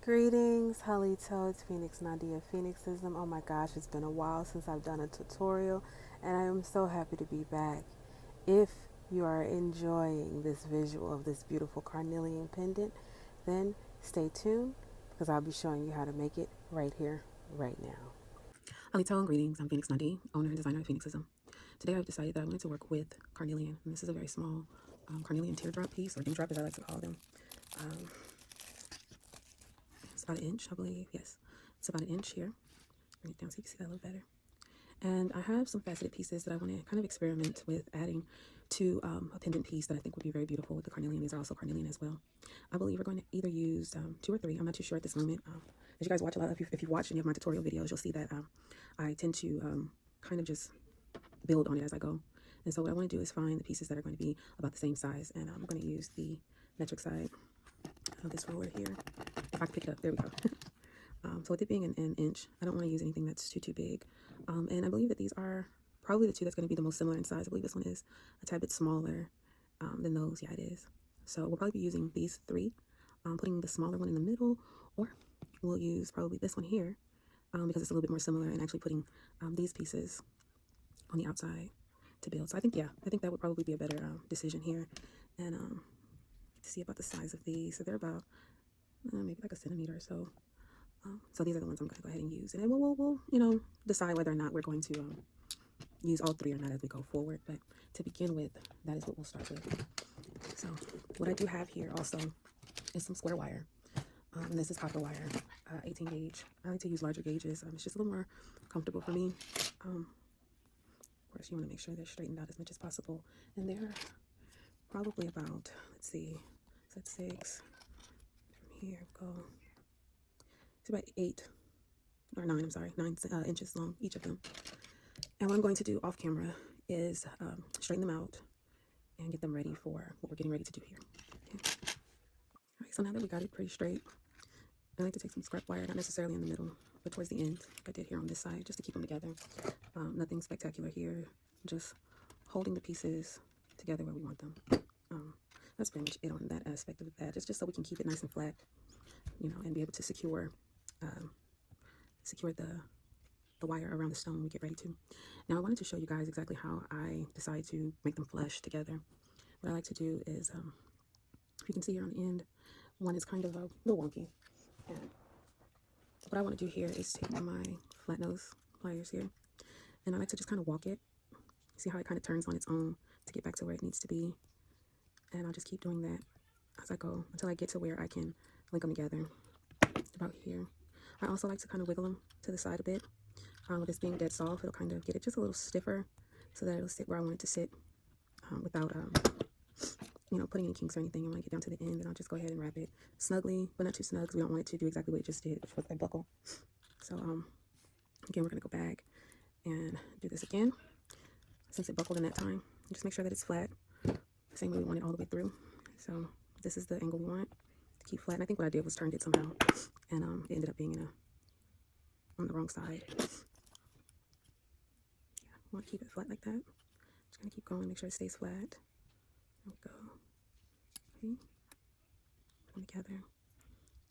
Greetings, Halito. It's Phoenix-Ism. Oh my gosh, it's been a while since I've done a tutorial, and I am so happy to be back. If you are enjoying this visual of this beautiful carnelian pendant, then stay tuned because I'll be showing you how to make it right here, right now. Halito, greetings. I'm Phoenix Nadi, owner and designer of Phoenix-Ism. Today I've decided that I wanted to work with carnelian, and this is a very small carnelian tear drop piece, or dewdrop as I like to call them. It's about an inch, I believe. Yes, it's about an inch here. Bring it down so you can see that a little better. And I have some faceted pieces that I want to kind of experiment with adding to a pendant piece that I think would be very beautiful with the carnelian. These are also carnelian as well. I believe we're going to either use 2 or 3. I'm not too sure at this moment. As you guys watch a lot, if you watch any of my tutorial videos, you'll see that I tend to kind of just build on it as I go. And so what I want to do is find the pieces that are going to be about the same size. And I'm going to use the metric side of this ruler here. If I can pick it up, there we go. So with it being an inch, I don't want to use anything that's too big. And I believe that these are probably the 2 that's going to be the most similar in size. I believe this one is a tad bit smaller than those. Yeah, it is. So we'll probably be using these 3, putting the smaller one in the middle, or we'll use probably this one here because it's a little bit more similar, and actually putting these pieces on the outside to build. So I think that would probably be a better decision here. And to see about the size of these. So they're about maybe like a centimeter or so. So these are the ones I'm going to go ahead and use, and then we'll decide whether or not we're going to use all 3 or not as we go forward. But to begin with, that is what we'll start with. So what I do have here also is some square wire. And this is copper wire, 18 gauge. I like to use larger gauges. It's just a little more comfortable for me. Of course, you want to make sure they're straightened out as much as possible. And they're probably about, let's see, so that's 6. From here, go. It's about 8 or 9, I'm sorry, 9 inches long, each of them. And what I'm going to do off camera is straighten them out and get them ready for what we're getting ready to do here. Okay. All right, so now that we got it pretty straight, I like to take some scrap wire, not necessarily in the middle, but towards the end, like I did here on this side, just to keep them together. Nothing spectacular here, just holding the pieces together where we want them. That's pretty much it on that aspect of that. It's just so we can keep it nice and flat, and be able to secure the wire around the stone when we get ready to. Now I wanted to show you guys exactly how I decide to make them flush together. What I like to do is, if you can see here on the end, one is kind of a little wonky. And what I want to do here is take my flat nose pliers here, and I like to just kind of walk it. See how it kind of turns on its own to get back to where it needs to be. And I'll just keep doing that as I go until I get to where I can link them together, about here. I also like to kind of wiggle them to the side a bit. With this being dead soft, it'll kind of get it just a little stiffer so that it'll sit where I want it to sit without, putting any kinks or anything. And when I get down to the end, then I'll just go ahead and wrap it snugly, but not too snug because we don't want it to do exactly what it just did, which was a buckle. So again, we're going to go back and do this again. Since it buckled in that time, just make sure that it's flat, the same way we want it all the way through. So this is the angle we want to keep flat. And I think what I did was turned it somehow, and it ended up being on the wrong side. I want to keep it flat like that. Just gonna keep going, make sure it stays flat. There we go. Okay. Put them together.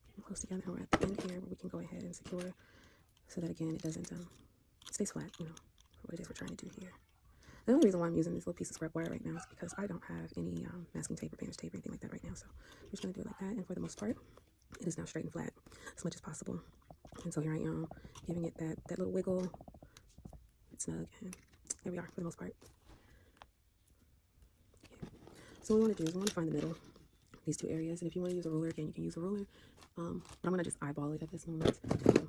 Get them close together. And we're at the end here where we can go ahead and secure so that again it doesn't it stays flat, for what it is we're trying to do here. The only reason why I'm using this little piece of scrap wire right now is because I don't have any masking tape or painter's tape or anything like that right now. So I'm just gonna do it like that, and for the most part, it is now straight and flat as much as possible. And so here I am, giving it that little wiggle. It's snug, and there we are for the most part. Okay. So what we want to do is we want to find the middle, these 2 areas. And if you want to use a ruler, again, you can use a ruler. I'm going to just eyeball it at this moment,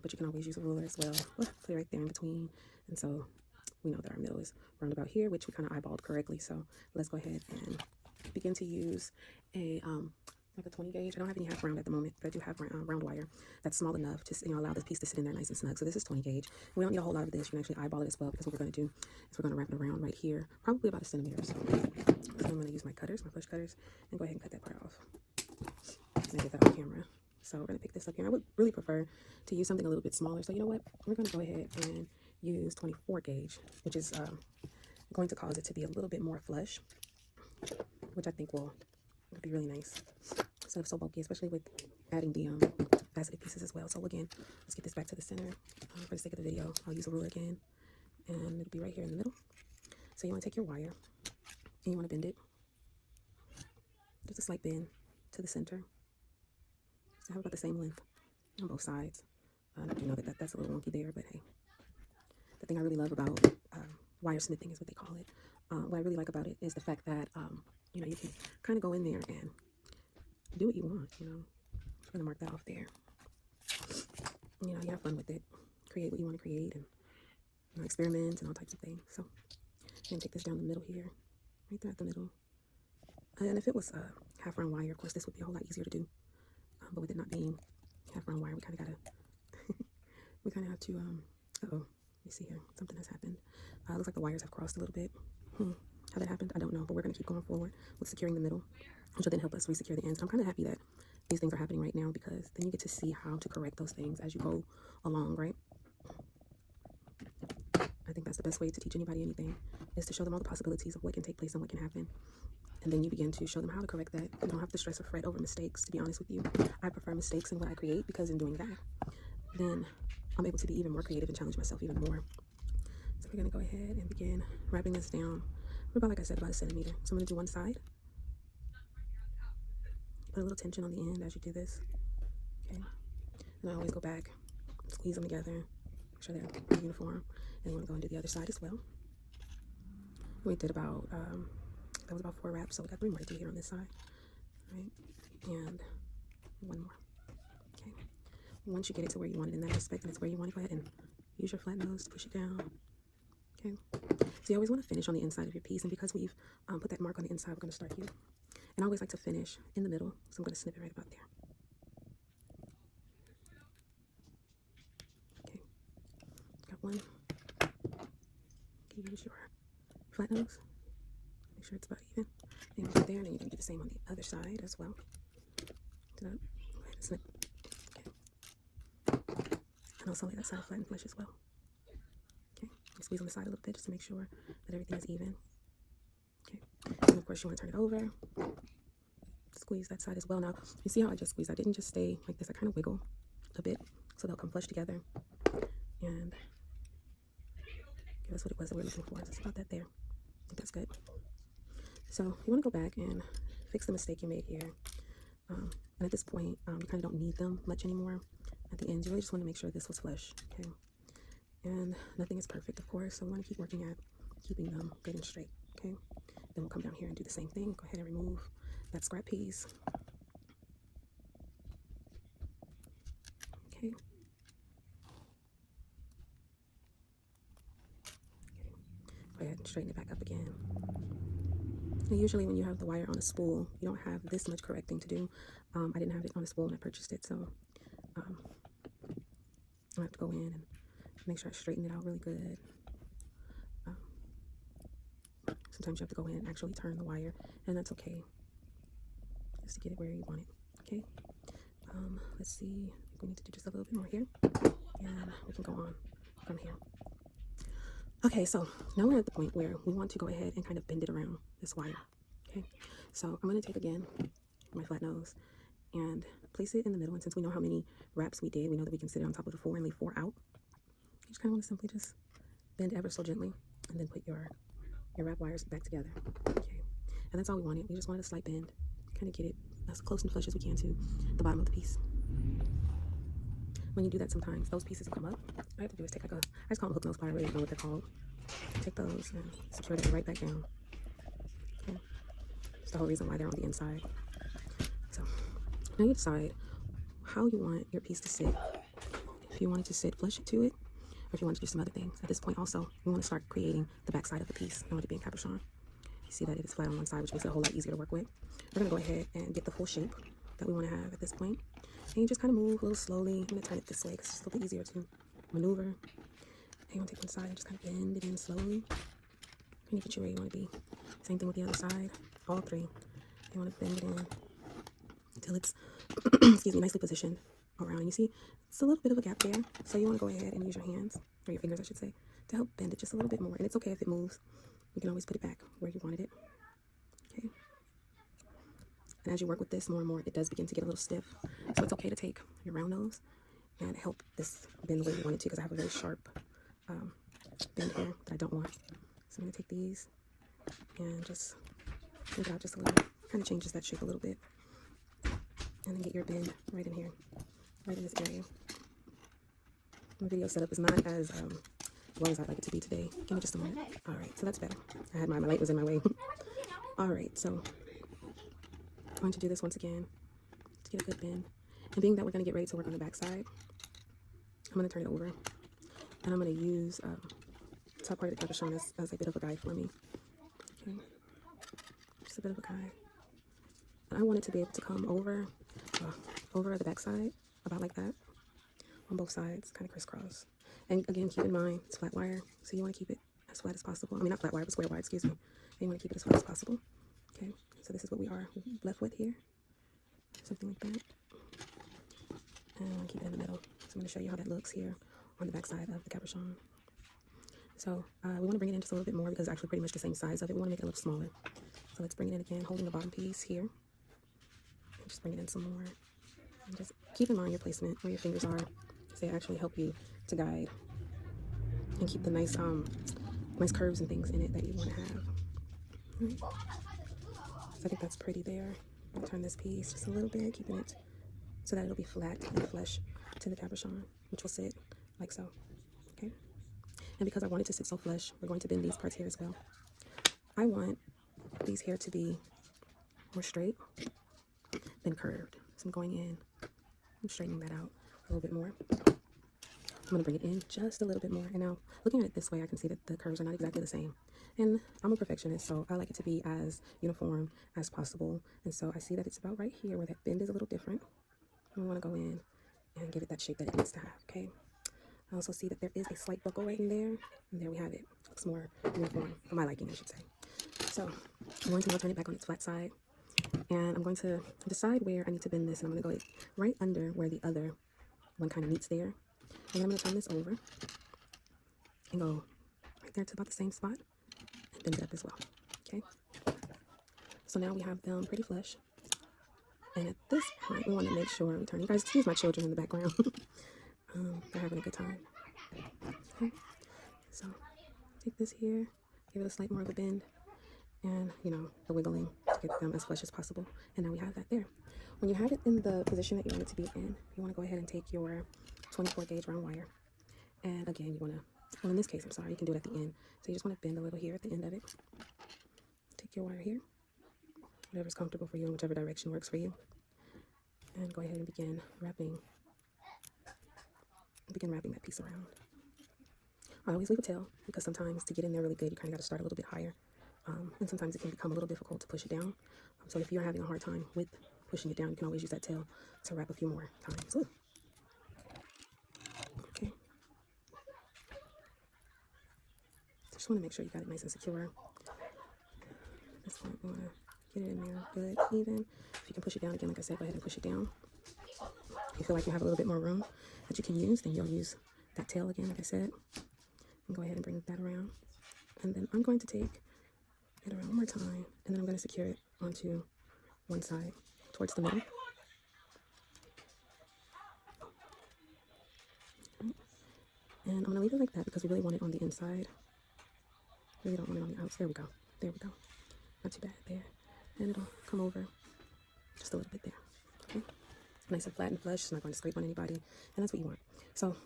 but you can always use a ruler as well. Put it right there in between. And so we know that our middle is around about here, which we kind of eyeballed correctly. So let's go ahead and begin to use like a 20 gauge. I don't have any half round at the moment, but I do have round wire that's small enough to allow this piece to sit in there nice and snug. So this is 20 gauge. We don't need a whole lot of this. You can actually eyeball it as well, because what we're going to do is we're going to wrap it around right here, probably about a centimeter or so. So I'm going to use my cutters, my flush cutters, and go ahead and cut that part off. And get that on camera. So we're going to pick this up here. I would really prefer to use something a little bit smaller. So you know what? We're going to go ahead and use 24 gauge, which is going to cause it to be a little bit more flush, which I think will be really nice. Instead of so bulky, especially with adding the faceted pieces as well. So again, let's get this back to the center. For the sake of the video, I'll use a ruler again, and it'll be right here in the middle. So you want to take your wire and you want to bend it, just a slight bend to the center. So have about the same length on both sides. I do know that that's a little wonky there, but hey. The thing I really love about wire smithing is what they call it. What I really like about it is the fact that, you know, you can kind of go in there and do what you want, you know. I'm just going to mark that off there. You know, you have fun with it. Create what you want to create and, you know, experiment and all types of things. So I'm going to take this down the middle here, right there at the middle. And if it was half round wire, of course, this would be a whole lot easier to do. But with it not being half round wire, we kind of got to, we kind of have to, uh-oh, let me see here. Something has happened. Looks like the wires have crossed a little bit. How that happened, I don't know, but we're going to keep going forward with securing the middle, which will then help us re-secure the ends. I'm kind of happy that these things are happening right now, because then you get to see how to correct those things as you go along, right? I think that's the best way to teach anybody anything, is to show them all the possibilities of what can take place and what can happen. And then you begin to show them how to correct that. You don't have to stress or fret over mistakes, to be honest with you. I prefer mistakes in what I create, because in doing that, then I'm able to be even more creative and challenge myself even more. So we're going to go ahead and begin wrapping this down. We're about, like I said, about 1 centimeter. So I'm going to do one side. Put a little tension on the end as you do this. Okay. And I always go back, squeeze them together, make sure they're uniform. And we want to go and do the other side as well. We did about, that was about 4 wraps, so we got 3 more to do here on this side. Right? And 1 more. Okay. Once you get it to where you want it in that respect, and it's where you want to go ahead and use your flat nose to push it down. Okay. So you always want to finish on the inside of your piece, and because we've put that mark on the inside, we're going to start here. And I always like to finish in the middle, so I'm going to snip it right about there. Okay. Got one. Okay, use your flat nose. Make sure it's about even. And right there, and then you can do the same on the other side as well. Go ahead and snip. Okay. And also lay that side flat and flush as well. Okay. Squeeze on the side a little bit just to make sure that everything is even. Okay. And of course, you want to turn it over. Squeeze that side as well. Now, you see how I just squeezed? I didn't just stay like this. I kind of wiggle a bit so they'll come flush together and give us what it was that we're looking for. So it's about that there. I think that's good. So you want to go back and fix the mistake you made here. And at this point, you kind of don't need them much anymore. At the end, you really just want to make sure this was flush. Okay. And nothing is perfect, of course, so we want to keep working at keeping them good and straight. Okay. Then we'll come down here and do the same thing. Go ahead and remove that scrap piece. Okay. Go ahead and straighten it back up again. Now, usually when you have the wire on a spool, you don't have this much correcting to do. I didn't have it on a spool when I purchased it, so I have to go in and make sure I straighten it out really good. Sometimes you have to go in and actually turn the wire, and that's okay, just to get it where you want it. Okay. Let's see. I think we need to do just a little bit more here, and we can go on from here. Okay, so now we're at the point where we want to go ahead and kind of bend it around this wire. Okay, so I'm going to take again my flat nose and place it in the middle. And since we know how many wraps we did, we know that we can sit it on top of the 4 and leave 4 out. You just kind of want to simply just bend ever so gently, and then put your wrap wires back together. Okay, and that's all we wanted. We just wanted a slight bend, kind of get it as close and flush as we can to the bottom of the piece. When you do that, sometimes those pieces will come up. All I have to do is take like I just call them hook nose pliers. I really don't know what they're called. Take those and secure them right back down. Okay. That's the whole reason why they're on the inside. So now you decide how you want your piece to sit. If you want it to sit flush to it, or if you want to do some other things. At this point also, we want to start creating the back side of the piece. I want it being cabochon. You see that it is flat on one side, which makes it a whole lot easier to work with. We're going to go ahead and get the full shape that we want to have at this point. And you just kind of move a little slowly. I'm going to turn it this way because it's a little bit easier to maneuver. And you want to take one side and just kind of bend it in slowly. And you get you where you want to be. Same thing with the other side. All 3. You want to bend it in until it's, excuse me, nicely positioned around. You see, it's a little bit of a gap there. So you want to go ahead and use your hands, or your fingers, I should say, to help bend it just a little bit more. And it's okay if it moves. You can always put it back where you wanted it. Okay. And as you work with this more and more, it does begin to get a little stiff. So it's okay to take your round nose and help this bend the way you want it to, because I have a very sharp bend here that I don't want. So I'm going to take these and just move it out just a little. Kind of changes that shape a little bit. And then get your bend right in here, right in this area. My video setup is not as well as I'd like it to be today. Give me just a moment. All right, so that's better. I had my light was in my way. All right, so I'm going to do this once again to get a good bend. And being that we're going to get ready to work on the back side, I'm going to turn it over. And I'm going to use the top part of the cabochon as a bit of a guide for me. Okay, just a bit of a guide. And I want it to be able to come over the back side, about like that, on both sides, kind of crisscross. And again, keep in mind, it's flat wire, so you want to keep it as flat as possible. I mean, not flat wire, but square wire, excuse me. And you want to keep it as flat as possible. Okay, so this is what we are left with here. Something like that. And I want to keep it in the middle. So I'm going to show you how that looks here on the back side of the cabochon. So we want to bring it in just a little bit more because it's actually pretty much the same size of it. We want to make it a little smaller. So let's bring it in again, holding the bottom piece here. And just bring it in some more. And just keep in mind your placement, where your fingers are, because they actually help you to guide and keep the nice nice curves and things in it that you want to have. Right. So I think that's pretty there. I'll turn this piece just a little bit, keeping it so that it'll be flat and flush to the cabochon, which will sit like so. Okay. And because I want it to sit so flush, we're going to bend these parts here as well. I want these here to be more straight than curved. So I'm going in and straightening that out a little bit more. I'm going to bring it in just a little bit more. And now, looking at it this way, I can see that the curves are not exactly the same. And I'm a perfectionist, so I like it to be as uniform as possible. And so I see that it's about right here where that bend is a little different. And we want to go in and give it that shape that it needs to have, okay? I also see that there is a slight buckle right in there. And there we have it. Looks more uniform, for my liking, I should say. So I'm going to now turn it back on its flat side. And I'm going to decide where I need to bend this. And I'm going to go right under where the other one kind of meets there. And then I'm going to turn this over and go right there to about the same spot and bend it up as well. Okay. So now we have them pretty flush. And at this point, we want to make sure we turn. You guys, excuse my children in the background. They're having a good time. Okay. So take this here, give it a slight more of a bend, and the wiggling to get them as flush as possible. And now we have that there. When you have it in the position that you want it to be in, you want to go ahead and take your 24 gauge round wire. And again, you want to, well, in this case, I'm sorry, you can do it at the end. So you just want to bend a little here at the end of it. Take your wire here, whatever's comfortable for you and whichever direction works for you. And go ahead and begin wrapping that piece around. I always leave a tail because sometimes to get in there really good, you kind of got to start a little bit higher. And sometimes it can become a little difficult to push it down. So if you're having a hard time with pushing it down, you can always use that tail to wrap a few more times. Ooh. Okay. Just want to make sure you got it nice and secure. At this point, we want to get it in there good, even. If you can push it down again, like I said, go ahead and push it down. If you feel like you have a little bit more room that you can use, then you'll use that tail again, like I said. And go ahead and bring that around. And then I'm going to take it around one more time, and then I'm going to secure it onto one side, towards the middle. Okay. And I'm going to leave it like that because we really want it on the inside. Really don't want it on the outside. There we go. There we go. Not too bad there. And it'll come over just a little bit there. Okay. Nice and flat and flush. It's not going to scrape on anybody. And that's what you want. So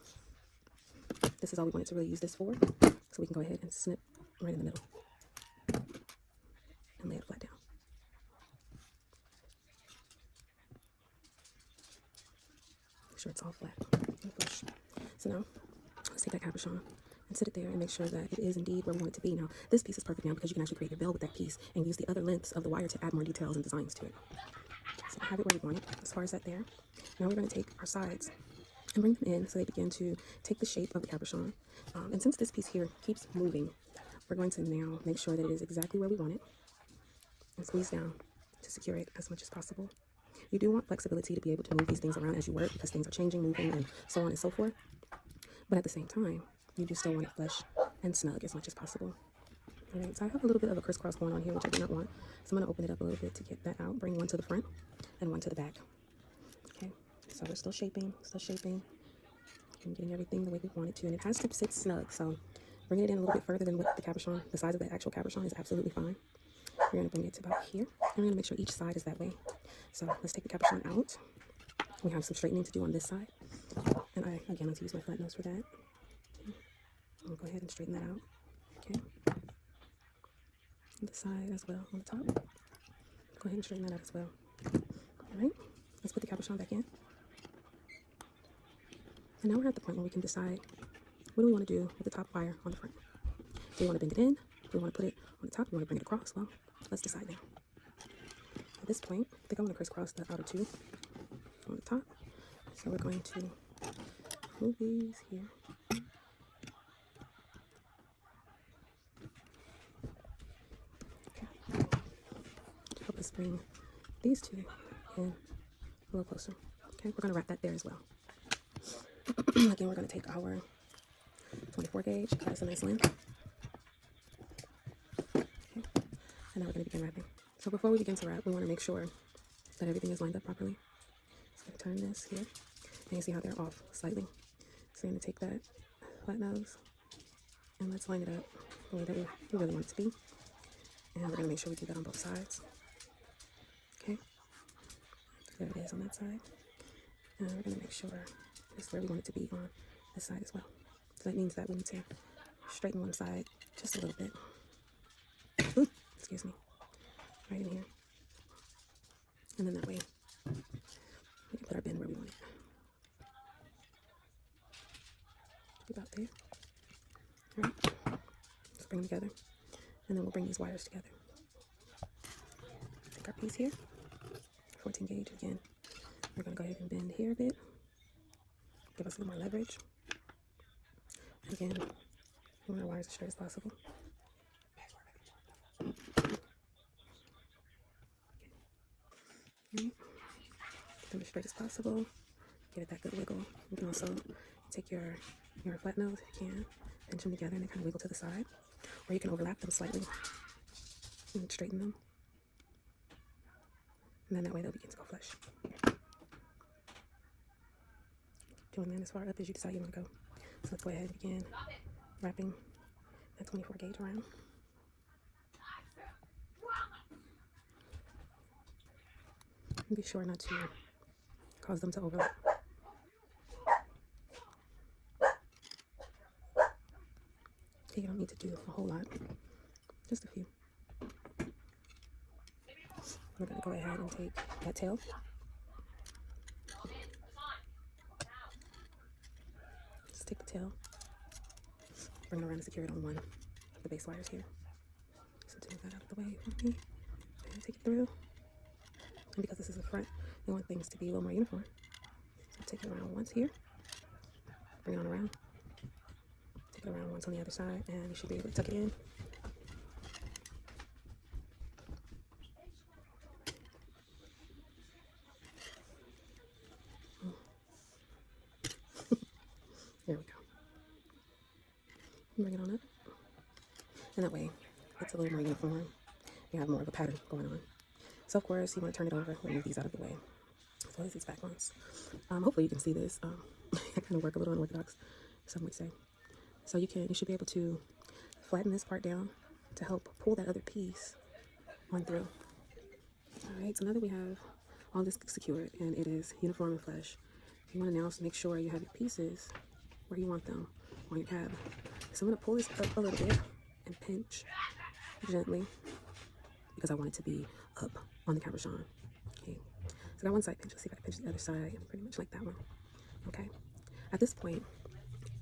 this is all we wanted to really use this for. So we can go ahead and snip right in the middle and lay it flat down. Make sure it's all flat and flush. So now let's take that cabochon and sit it there and make sure that it is indeed where we want it to be. Now this piece is perfect now because you can actually create your bell with that piece and use the other lengths of the wire to add more details and designs to it. So I have it where we want it as far as that there. Now we're going to take our sides and bring them in so they begin to take the shape of the cabochon. And since this piece here keeps moving, we're going to now make sure that it is exactly where we want it and squeeze down to secure it as much as possible. You do want flexibility to be able to move these things around as you work because things are changing, moving, and so on and so forth. But at the same time, you do still want it flush and snug as much as possible. Alright, so I have a little bit of a crisscross going on here, which I do not want. So I'm going to open it up a little bit to get that out. Bring one to the front and one to the back. Okay, so we're still shaping, and getting everything the way we want it to. And it has to sit snug, so bringing it in a little bit further than what the cabochon, the size of the actual cabochon is absolutely fine. We're going to bring it to about here. And we're going to make sure each side is that way. So let's take the cabochon out. We have some straightening to do on this side. And I, again, like to use my flat nose for that. Okay. I'll go ahead and straighten that out. Okay. And the side as well on the top. Go ahead and straighten that out as well. All right. Let's put the cabochon back in. And now we're at the point where we can decide what do we want to do with the top wire on the front. Do we want to bend it in? Do we want to put it on the top? Do we want to bring it across? Well, let's decide now. At this point, I think I want to crisscross the outer two on the top. So we're going to move these here. Okay. Help us bring these two in a little closer. Okay, we're going to wrap that there as well. Again, we're going to take our 24 gauge, that's a nice length. Okay. And now we're going to begin wrapping. So before we begin to wrap, we want to make sure that everything is lined up properly. So I'm going to turn this here, and you see how they're off slightly. So we're going to take that flat nose, and let's line it up the way that we really want it to be. And we're going to make sure we do that on both sides. Okay, there it is on that side. And we're going to make sure this is where we want it to be on this side as well. So that means that we need to straighten one side just a little bit. Ooh, excuse me. Right in here. And then that way we can put our bend where we want it. About there. All right. Let's bring them together. And then we'll bring these wires together. Take our piece here. 14 gauge again. We're going to go ahead and bend here a bit. Give us a little more leverage. Again, we want our wires as straight as possible. Okay. Get them as straight as possible. Give it that good wiggle. You can also take your flat nose if you can, pinch them together and then kind of wiggle to the side. Or you can overlap them slightly and straighten them. And then that way they'll begin to go flush. Pulling them as far up as you decide you want to go. So let's go ahead and begin wrapping that 24 gauge around. And be sure not to cause them to overlap. Okay, you don't need to do a whole lot, just a few. We're going to go ahead and take that tail. Just take the tail, bring it around and secure it on one of the base wires here. So to move that out of the way for me, and take it through. And because this is the front, we want things to be a little more uniform. So take it around once here, bring it on around, take it around once on the other side, and you should be able to tuck it in. There we go. Bring it on up. And that way, it's a little more uniform. You have more of a pattern going on. So of course, you want to turn it over, move these out of the way, as well as these back ones. Hopefully you can see this. I kind of work a little unorthodox, some would say. So you should be able to flatten this part down to help pull that other piece on through. All right, so now that we have all this secured and it is uniform and flush, you want to now make sure you have your pieces where you want them on your cab. So I'm going to pull this up a little bit and pinch gently because I want it to be up on the cabochon. Okay, so I got one side pinch. Let's see if I can pinch the other side, pretty much like that one. Okay, at this point,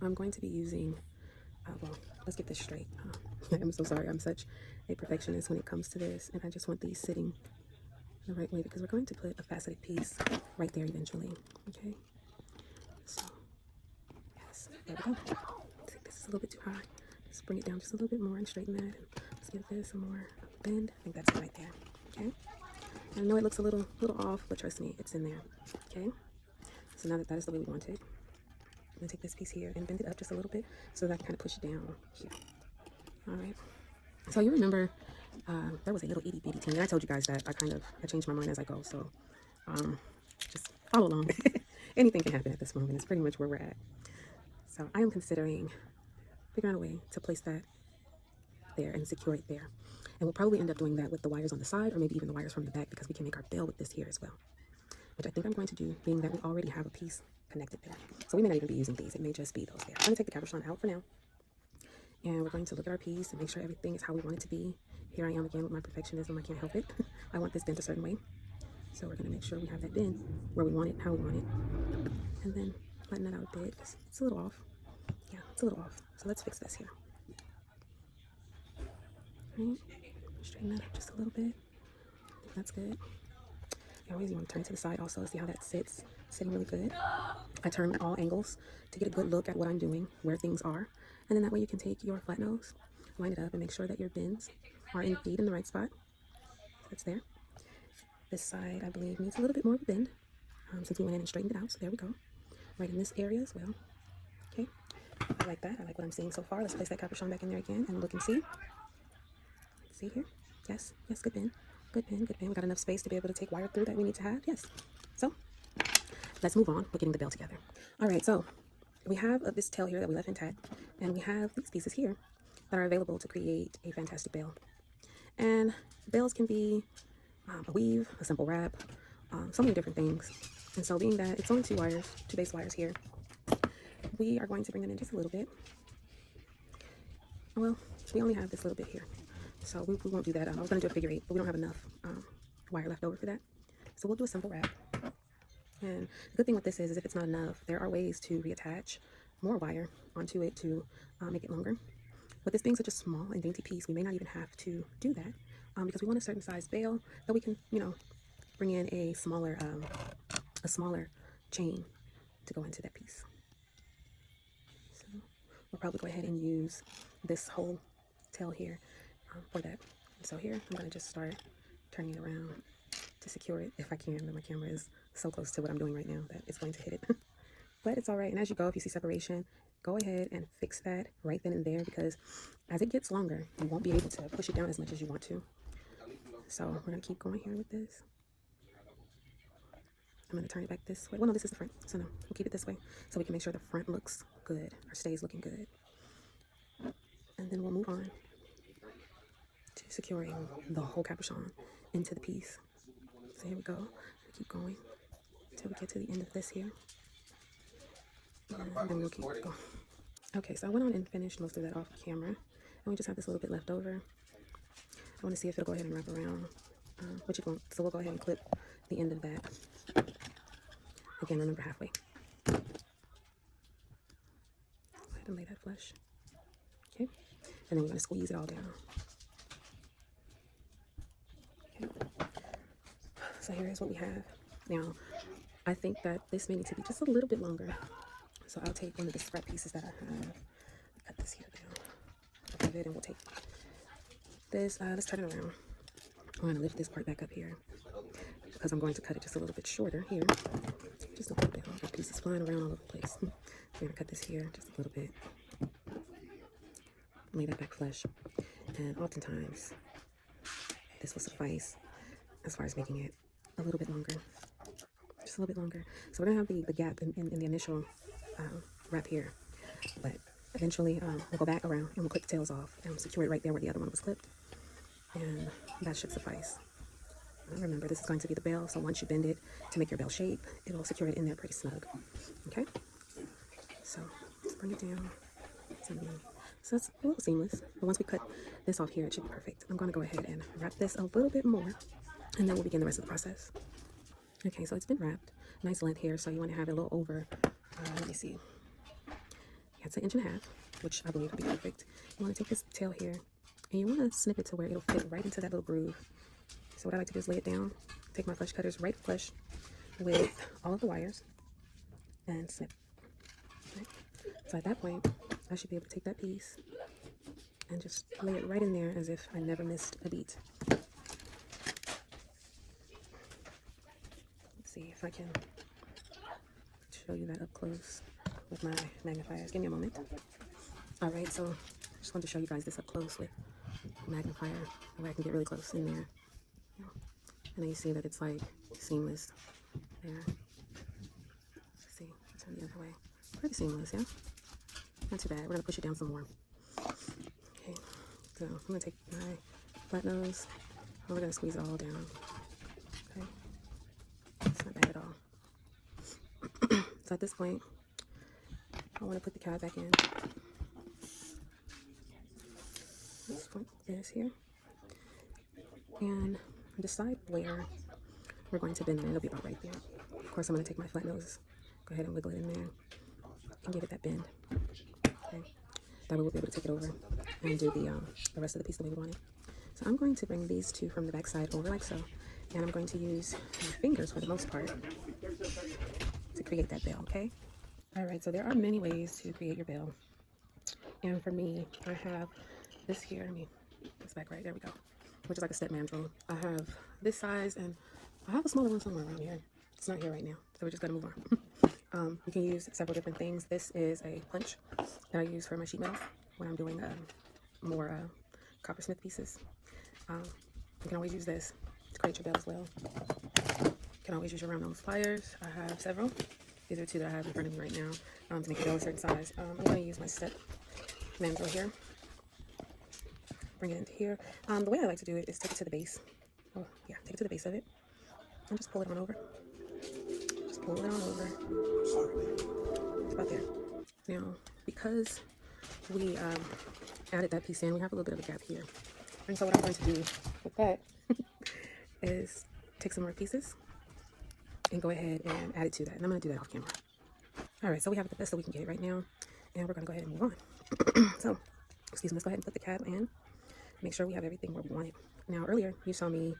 I'm going to be using, well, let's get this straight. I'm so sorry, I'm such a perfectionist when it comes to this, and I just want these sitting the right way because we're going to put a faceted piece right there eventually. Okay, so yes, there we go. I think this is a little bit too high. Just bring it down just a little bit more and straighten that. Let's give this some more bend. I think that's right there. Okay. I know it looks a little off, but trust me, it's in there. Okay. So now that is the way we want it, I'm gonna take this piece here and bend it up just a little bit so that I can kind of push it down here. All right. So you remember there was a little itty bitty team, and I told you guys that I changed my mind as I go. So just follow along. Anything can happen at this moment. It's pretty much where we're at. So I am considering figuring out a way to place that there and secure it there. And we'll probably end up doing that with the wires on the side, or maybe even the wires from the back, because we can make our bell with this here as well, which I think I'm going to do, being that we already have a piece connected there. So we may not even be using these. It may just be those there. I'm going to take the cabochon out for now, and we're going to look at our piece and make sure everything is how we want it to be. Here I am again with my perfectionism. I can't help it. I want this bent a certain way. So we're going to make sure we have that bend where we want it, how we want it. And then flatten that out a bit. It's a little off. Yeah, it's a little off. So let's fix this here. Right. Straighten that up just a little bit. I think that's good. You always want to turn it to the side also, see how that sits. Sitting really good. I turn all angles to get a good look at what I'm doing, where things are. And then that way you can take your flat nose, line it up, and make sure that your bends are indeed in the right spot. So it's there. This side, I believe, needs a little bit more of a bend, since we went in and straightened it out. So there we go. Right in this area as well. Okay. I like that. I like what I'm seeing so far. Let's place that cabochon back in there again and look and see. See here? Yes. Yes, good bend. Good bend, good bend. We got enough space to be able to take wire through that we need to have. Yes. So let's move on with getting the bell together. All right, so we have this tail here that we left intact, and we have these pieces here that are available to create a fantastic bell. And bells can be a weave, a simple wrap, so many different things. And so being that it's only two base wires here, we are going to bring them in just a little bit. Well, we only have this little bit here, so we won't do that. I was going to do a figure 8, but we don't have enough wire left over for that. So we'll do a simple wrap. And the good thing with this is if it's not enough, there are ways to reattach more wire onto it to make it longer. With this being such a small and dainty piece, we may not even have to do that because we want a certain size bail that we can, bring in a smaller chain to go into that piece. So we'll probably go ahead and use this whole tail here for that. And so here, I'm going to just start turning it around to secure it if I can. But my camera is so close to what I'm doing right now that it's going to hit it. But it's all right. And as you go, if you see separation, go ahead and fix that right then and there, because as it gets longer, you won't be able to push it down as much as you want to. So we're going to keep going here with this. I'm going to turn it back this way. Well, no, this is the front. So no, we'll keep it this way so we can make sure the front looks good or stays looking good. And then we'll move on to securing the whole cabochon into the piece. So here we go. Keep going until we get to the end of this here. And then we'll keep going. Okay, so I went on and finished most of that off camera. And we just have this little bit left over. I want to see if it'll go ahead and wrap around, which it won't. So we'll go ahead and clip the end of that. Again, remember halfway. Go ahead and lay that flush. Okay, and then we're going to squeeze it all down. Okay, so here's what we have. Now, I think that this may need to be just a little bit longer. So I'll take one of the scrap pieces that I have, cut this here down, above it, and we'll take this, let's turn it around. I'm going to lift this part back up here because I'm going to cut it just a little bit shorter here. Just a little bit. All the pieces flying around all over the place. I'm going to cut this here just a little bit. Lay that back flush. And oftentimes, this will suffice as far as making it a little bit longer. Just a little bit longer. So we're going to have the gap in the initial wrap here. But eventually, we'll go back around and we'll clip the tails off and secure it right there where the other one was clipped. And that should suffice. Remember, this is going to be the bell, so once you bend it to make your bell shape, it'll secure it in there pretty snug. Okay? So, let's bring it down. So that's a little seamless, but once we cut this off here, it should be perfect. I'm going to go ahead and wrap this a little bit more, and then we'll begin the rest of the process. Okay, so it's been wrapped. Nice length here, so you want to have it a little over, let me see. Yeah, it's 1.5 inches, which I believe would be perfect. You want to take this tail here, and you want to snip it to where it'll fit right into that little groove. So what I like to do is lay it down, take my flush cutters right flush with all of the wires, and snip. Right. So at that point, I should be able to take that piece and just lay it right in there as if I never missed a beat. Let's see if I can show you that up close with my magnifiers. Give me a moment. All right, so I just wanted to show you guys this up close with magnifier. That way I can get really close in there. Yeah. And then you see that it's like seamless there. Let's see, turn the other way. Pretty seamless, yeah? Not too bad. We're gonna push it down some more. Okay, so I'm gonna take my flat nose and we're gonna squeeze it all down. Okay, it's not bad at all. So at this point, I want to put the cab back in. Let's put this here and decide where we're going to bend it. It'll be about right there. Of course, I'm going to take my flat nose, go ahead and wiggle it in there and give it that bend. Okay, that way we'll be able to take it over and do the rest of the piece the way we want it. So I'm going to bring these two from the back side over like so, and I'm going to use my fingers for the most part to create that bell. Okay. All right. So there are many ways to create your bell, and for me, I have this here. Let me it's back right there. We go. Which is like a step mandrel. I have this size, and I have a smaller one somewhere around here. It's not here right now, so we're just gonna move on. You can use several different things. This is a punch that I use for my sheet metal when I'm doing more coppersmith pieces. You can always use this to create your bell as well. You can always use your round nose pliers. I have several. These are two that I have in front of me right now to make it go a certain size. I'm going to use my step mandrel here. Bring it into here. The way I like to do it is take it to the base. Oh, yeah, take it to the base of it. And just pull it on over. Just pull it on over. It's about there. Now, because we added that piece in, we have a little bit of a gap here. And so what I'm going to do with that is take some more pieces and go ahead and add it to that. And I'm going to do that off camera. All right, so we have it the best that we can get right now. And we're going to go ahead and move on. So, excuse me, let's go ahead and put the cab in. Make sure we have everything where we want it. Now, earlier, you saw me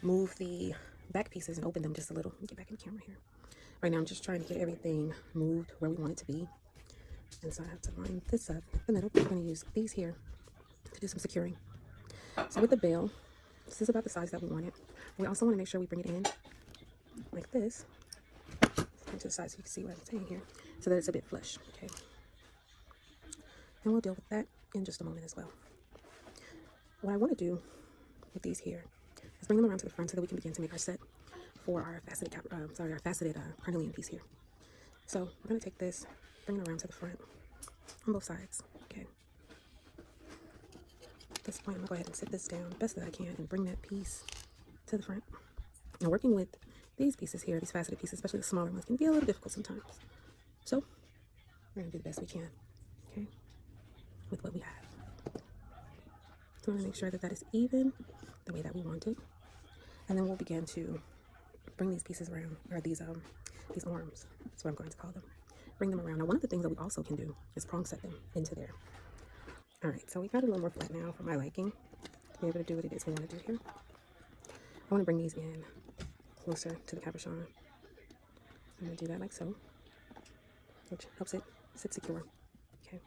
move the back pieces and open them just a little. Let me get back in the camera here. Right now, I'm just trying to get everything moved where we want it to be. And so I have to line this up in the middle. We're going to use these here to do some securing. So with the bell, this is about the size that we want it. We also want to make sure we bring it in like this. Bring to the side so you can see what I'm saying here. So that it's a bit flush, okay? And we'll deal with that in just a moment as well. What I want to do with these here is bring them around to the front so that we can begin to make our set for our faceted Carnelian piece here. So we're going to take this, bring it around to the front on both sides, okay? At this point, I'm going to go ahead and sit this down the best that I can and bring that piece to the front. Now, working with these pieces here, these faceted pieces, especially the smaller ones, can be a little difficult sometimes. So we're going to do the best we can, okay, with what we have. So I'm going to make sure that that is even the way that we want it. And then we'll begin to bring these pieces around, or these arms, that's what I'm going to call them. Bring them around. Now, one of the things that we also can do is prong set them into there. All right, so we got it a little more flat now for my liking to be able to do what it is we want to do here. I want to bring these in closer to the cabochon. I'm going to do that like so, which helps it sit secure. Okay.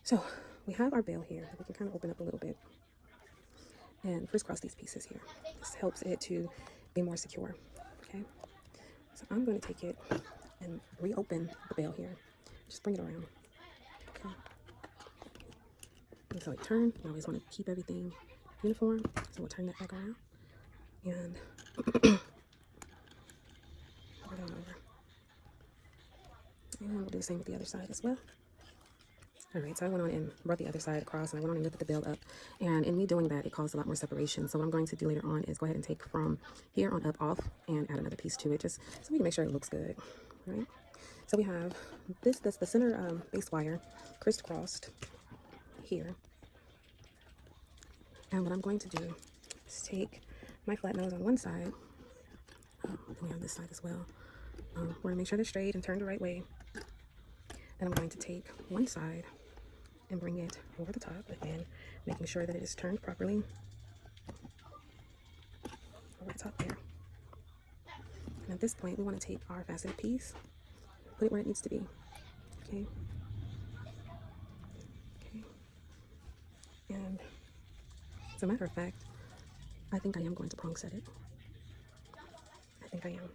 So we have our bail here that we can kind of open up a little bit and crisscross these pieces here. This helps it to be more secure. Okay. So I'm going to take it and reopen the bail here. Just bring it around. Okay. And so it turns. You always want to keep everything uniform. So we'll turn that back around. And over. And we'll do the same with the other side as well. All right, so I went on and brought the other side across, and I went on and lifted the bail up. And in me doing that, it caused a lot more separation. So what I'm going to do later on is go ahead and take from here on up off and add another piece to it, just so we can make sure it looks good. All right. So we have this, that's the center base wire crisscrossed here. And what I'm going to do is take my flat nose on one side. And we have this side as well. We're going to make sure they're straight and turned the right way. And I'm going to take one side and bring it over the top, again, making sure that it is turned properly over the top there. And at this point, we want to take our faceted piece, put it where it needs to be. Okay. Okay. And as a matter of fact, I think I am going to prong set it. I think I am.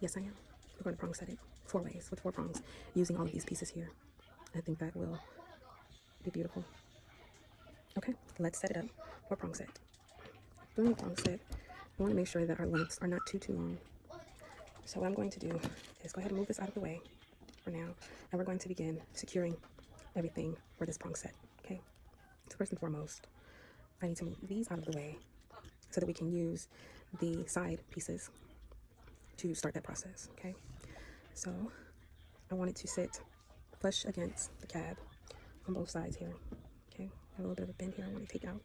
Yes, I am. We're going to prong set it 4 ways with 4 prongs using all of these pieces here. I think that will be beautiful. Okay, let's set it up for prong set. During the prong set, we want to make sure that our lengths are not too long. So what I'm going to do is go ahead and move this out of the way for now, and we're going to begin securing everything for this prong set. Okay, so first and foremost, I need to move these out of the way so that we can use the side pieces to start that process. Okay, so I want it to sit flush against the cab on both sides here. Okay, a little bit of a bend here I want to take out,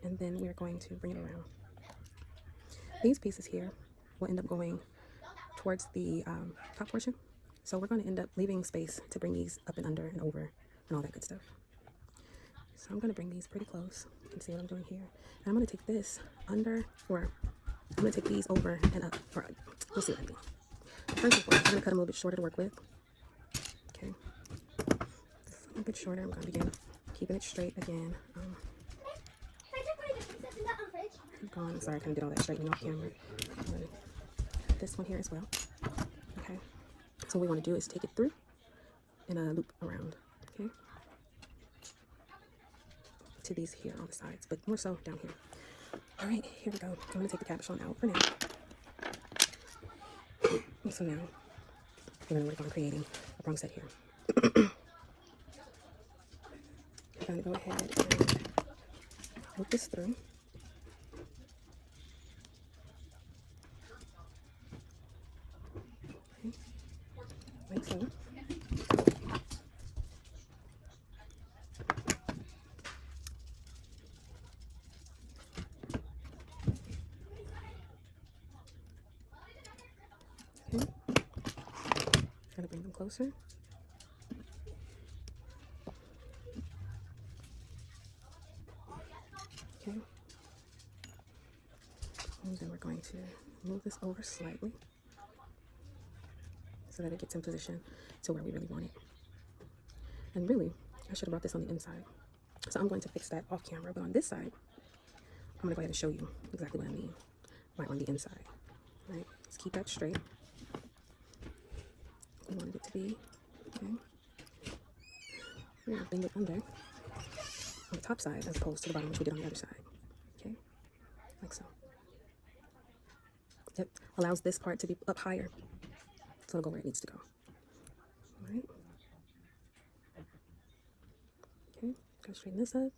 and then we're going to bring it around. These pieces here will end up going towards the top portion, so we're going to end up leaving space to bring these up and under and over and all that good stuff. So I'm going to bring these pretty close. You can see what I'm doing here, and I'm going to take this under, or I'm going to take these over and up, or you'll see what I mean. First of all, I'm going to cut them a little bit shorter to work with. Okay, just a little bit shorter. I'm going to begin keeping it straight again. Keep going. Sorry, I kind of did all that straightening off camera. This one here as well. Okay, so what we want to do is take it through and loop around. Okay, to these here on the sides, but more so down here. All right, here we go. I'm going to take the cabochon out for now. And so now we're going to work on creating a prong set here. I'm going to go ahead and loop this through. Okay, like so. Okay, gotta bring them closer. Okay, and then we're going to move this over slightly so that it gets in position to where we really want it. And really, I should have brought this on the inside. So I'm going to fix that off camera, but on this side, I'm going to go ahead and show you exactly what I mean by on the inside. All right, let's keep that straight. We wanted it to be, okay. We're going to bring it under on the top side as opposed to the bottom, which we did on the other side. Okay, like so. It allows this part to be up higher, so it'll go where it needs to go. All right. Okay, gotta straighten this up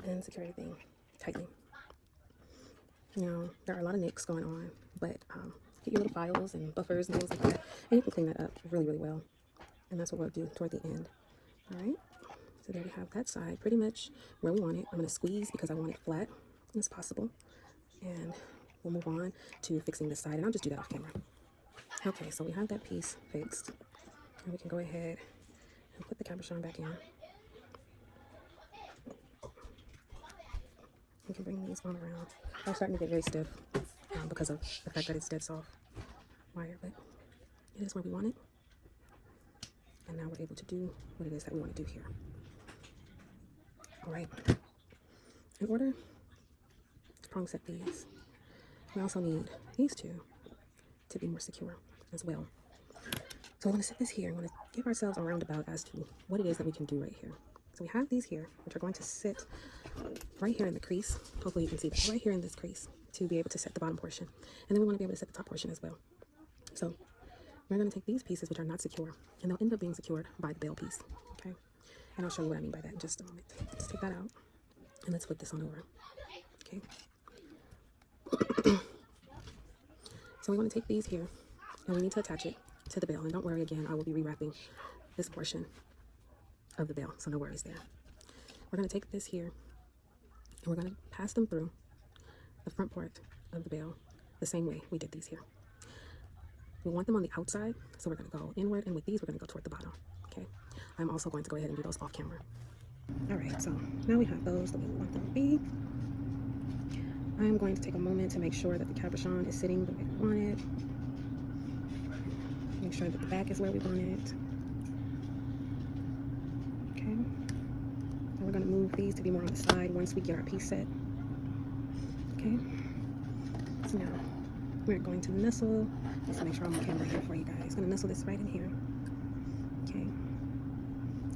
and secure everything tightly. Now, there are a lot of nicks going on, but get your little files and buffers and things like that, and you can clean that up really, really well. And that's what we'll do toward the end. All right, so there we have that side pretty much where we want it. I'm going to squeeze because I want it flat as possible, and we'll move on to fixing this side, and I'll just do that off camera. Okay, so we have that piece fixed, and we can go ahead and put the cabochon back in. We can bring these on around. They're starting to get very stiff because of the fact that it's dead soft wire, but it is where we want it. And now we're able to do what it is that we want to do here. All right. In order to prong set these, we also need these two to be more secure as well. So I want to set this here. I want to give ourselves a roundabout as to what it is that we can do right here. So we have these here, which are going to sit right here in the crease. Hopefully you can see that right here in this crease to be able to set the bottom portion. And then we want to be able to set the top portion as well. So we're going to take these pieces, which are not secure, and they'll end up being secured by the bail piece. Okay, and I'll show you what I mean by that in just a moment. Let's take that out and let's flip this on over. Okay, so we want to take these here and we need to attach it to the bail. And don't worry, again, I will be rewrapping this portion of the bail, so no worries there. We're going to take this here and we're going to pass them through the front part of the bail the same way we did these here. We want them on the outside, so we're going to go inward, and with these we're going to go toward the bottom. Okay, I'm also going to go ahead and do those off camera. All right, so now we have those the way we want them to be. I'm going to take a moment to make sure that the cabochon is sitting the way we want it. Make sure that the back is where we want it. Okay, and we're going to move these to be more on the side once we get our piece set. Okay, so now we're going to nestle. Just to make sure I'm on camera here for you guys. I'm going to nestle this right in here. Okay,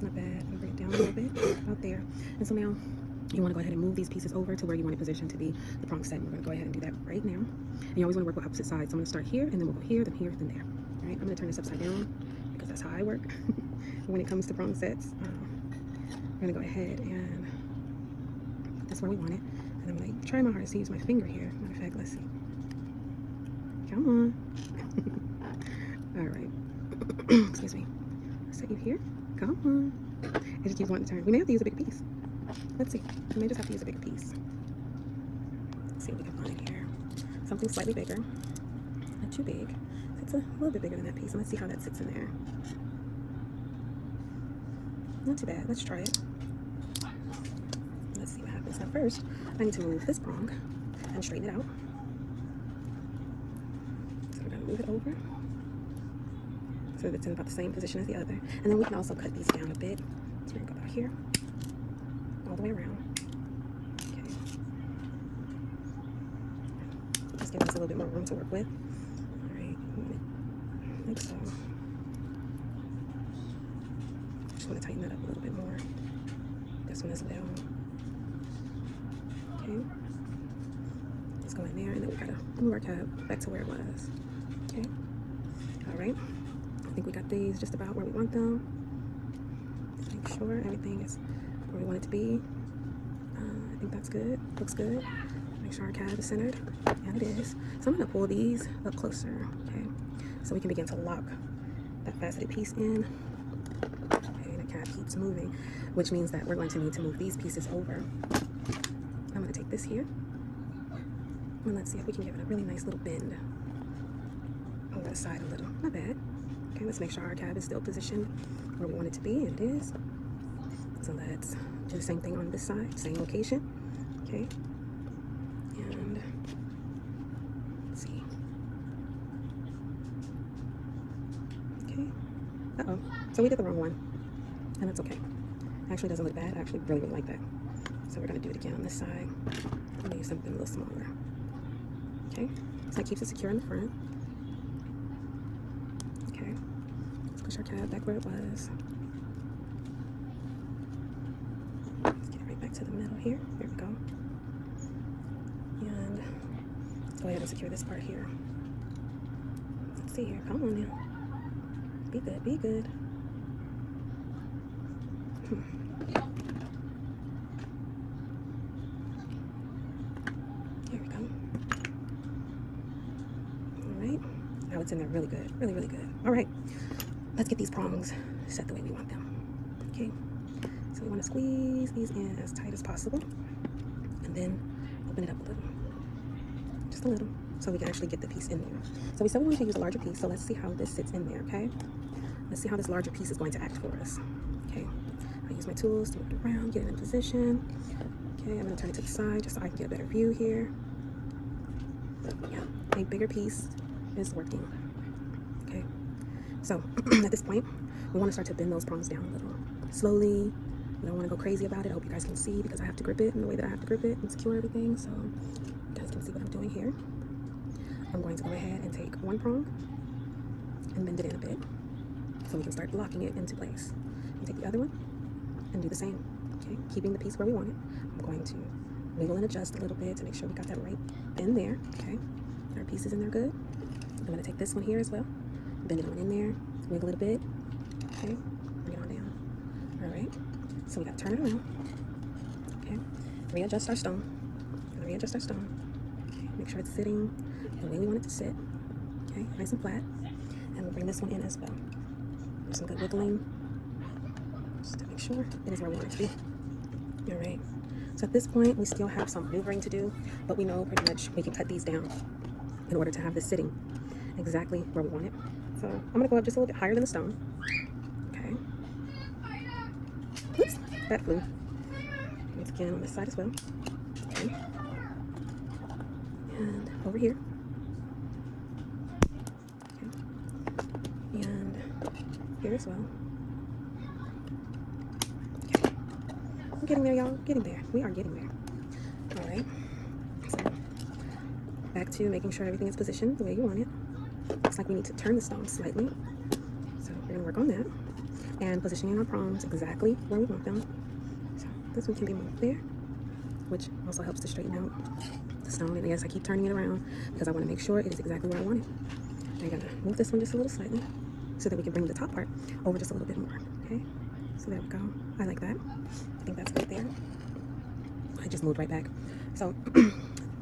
not bad. I'm gonna bring it down a little bit, about there. And so now you want to go ahead and move these pieces over to where you want it positioned to be the prong set. And we're going to go ahead and do that right now. And you always want to work with opposite sides. So I'm going to start here, and then we'll go here, then there. All right, I'm going to turn this upside down because that's how I work when it comes to prong sets. We're going to go ahead and put this where we want it. And I'm going to try my hardest to use my finger here. Matter of fact, let's see. Come on. All right. Excuse me. Let's set you here. Come on. It just keeps wanting to turn. We may have to use a bigger piece. Let's see. We may just have to use a bigger piece. Let's see what we can find here. Something slightly bigger. Not too big. It's a little bit bigger than that piece. And let's see how that sits in there. Not too bad. Let's try it. Let's see what happens. Now first, I need to move this prong and straighten it out. So we're going to move it over so that it's in about the same position as the other. And then we can also cut these down a bit. So we're going to go about here, all the way around. Okay. Just give us a little bit more room to work with. All right, like so. Just want to tighten that up a little bit more. This one as well. Okay. Let's go in there, and then we gotta move our cab back to where it was. Okay. All right. I think we got these just about where we want them. Just make sure everything is where we want it to be. I think that's good. Looks good. Make sure our cab is centered, and it is. So I'm gonna pull these up closer. Okay. So we can begin to lock that faceted piece in. Keeps moving, which means that we're going to need to move these pieces over. I'm going to take this here, and let's see if we can give it a really nice little bend over the side a little. Not bad. Okay, let's make sure our cab is still positioned where we want it to be, and it is. So let's do the same thing on this side, same location. Okay, and let's see. Okay. Uh-oh. So we did the wrong one. And that's okay. Actually, it doesn't look bad. I actually really like that. So we're going to do it again on this side. I'm going to use something a little smaller. Okay. So that keeps it secure in the front. Okay. Let's push our cab back where it was. Let's get it right back to the middle here. There we go. And let's go ahead and secure this part here. Let's see here. Come on now. Be good. Be good. Here we go. All right. Now it's in there really good. Really, really good. All right. Let's get these prongs set the way we want them. Okay. So we want to squeeze these in as tight as possible. And then open it up a little. Just a little. So we can actually get the piece in there. So we said we wanted to use a larger piece. So let's see how this sits in there, okay? Let's see how this larger piece is going to act for us. Okay. I use my tools to move it around, get it in position. Okay, I'm going to turn it to the side just so I can get a better view here. Yeah, a bigger piece is working. Okay, so at this point, we want to start to bend those prongs down a little. Slowly. We don't want to go crazy about it. I hope you guys can see because I have to grip it in the way that I have to grip it and secure everything. So you guys can see what I'm doing here. I'm going to go ahead and take one prong and bend it in a bit so we can start locking it into place. And take the other one and do the same, okay? Keeping the piece where we want it. I'm going to wiggle and adjust a little bit to make sure we got that right bend there, okay? Our piece is in there good. I'm gonna take this one here as well, bend it on in there, wiggle it a bit, okay? Bring it on down. All right, so we gotta turn it around, okay? Readjust our stone, readjust our stone, okay? Make sure it's sitting the way we want it to sit, okay? Nice and flat, and we'll bring this one in as well. Do some good wiggling, just to make sure it is where we want it to be. All right, so at this point, we still have some maneuvering to do, but we know pretty much we can cut these down in order to have this sitting exactly where we want it. So I'm gonna go up just a little bit higher than the stone. Okay. Oops, that flew. Once again on this side as well. Okay. And over here. Okay. And here as well. We're getting there, y'all. Getting there. We are getting there. All right. So back to making sure everything is positioned the way you want it. Looks like we need to turn the stone slightly. So we're going to work on that. and positioning our prongs exactly where we want them. So this one can be moved there, which also helps to straighten out the stone. And yes, I keep turning it around because I want to make sure it is exactly where I want it. I'm gonna move this one just a little slightly so that we can bring the top part over just a little bit more. Okay, so there we go. I like that. I think that's good there. I just moved right back. So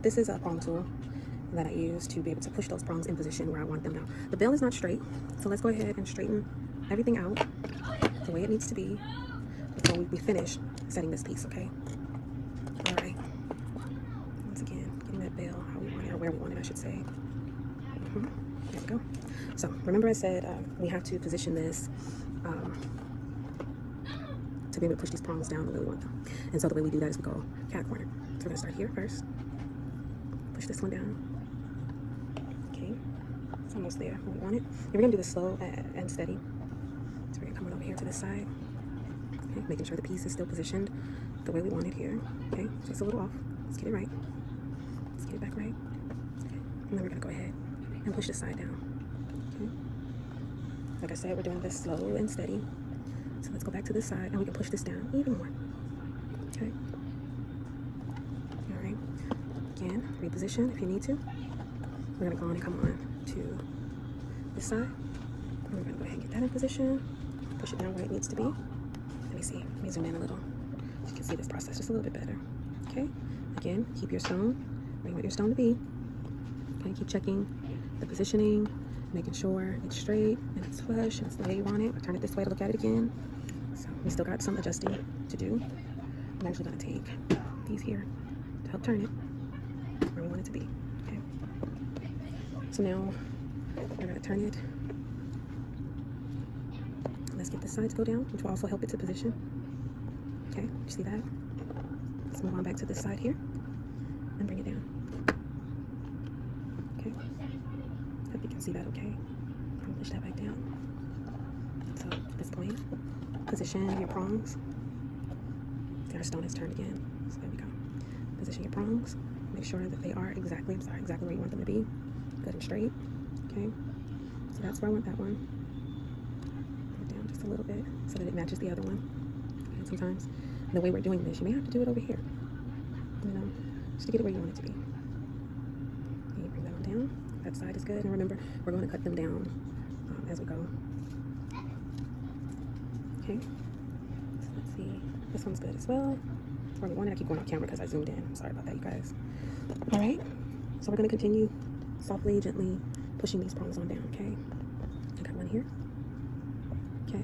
this is a prong tool that I use to be able to push those prongs in position where I want them now. The bail is not straight, so let's go ahead and straighten everything out the way it needs to be before we finish setting this piece, okay? All right. Once again, getting that bail how we want it, or where we want it, I should say. There we go. So remember I said we have to position this to be able to push these prongs down the way we want them. And so the way we do that is we go cat corner. So we're gonna start here first. Push this one down. Okay, it's almost there where we want it. And we're gonna do this slow and steady. So we're gonna come on over here to this side. Okay, making sure the piece is still positioned the way we want it here. Okay, so it's a little off. Let's get it right. Let's get it back right. Okay. And then we're gonna go ahead and push this side down. Okay. Like I said, we're doing this slow and steady. So let's go back to this side and we can push this down even more. Okay. All right. Again, reposition if you need to. We're gonna go on and come on to this side. And we're gonna go ahead and get that in position. Push it down where it needs to be. Let me see. Let me zoom in a little. So you can see this process just a little bit better. Okay. Again, keep your stone where you want your stone to be. Okay. Keep checking the positioning, making sure it's straight and it's flush and it's the way you want it. Turn it this way to look at it again. So we still got some adjusting to do. I'm actually gonna take these here to help turn it where we want it to be. Okay. So now we're gonna turn it. Let's get this side to go down, which will also help it to position. Okay, you see that? Let's move on back to this side here and bring it down. Okay. Hope you can see that okay. I'll push that back down. So at this point, position your prongs. Our stone has turned again. So there we go. Position your prongs. Make sure that they are exactly where you want them to be. Good and straight. Okay. So that's where I want that one. Put it down just a little bit so that it matches the other one. And sometimes the way we're doing this, you may have to do it over here. You know, just to get it where you want it to be. Okay, bring that one down. That side is good. And remember, we're going to cut them down as we go. Okay. So let's see. This one's good as well. Where we want it. I keep going off camera because I zoomed in. I'm sorry about that, you guys. All right. So we're going to continue softly, gently pushing these prongs on down, okay? I got one here. Okay.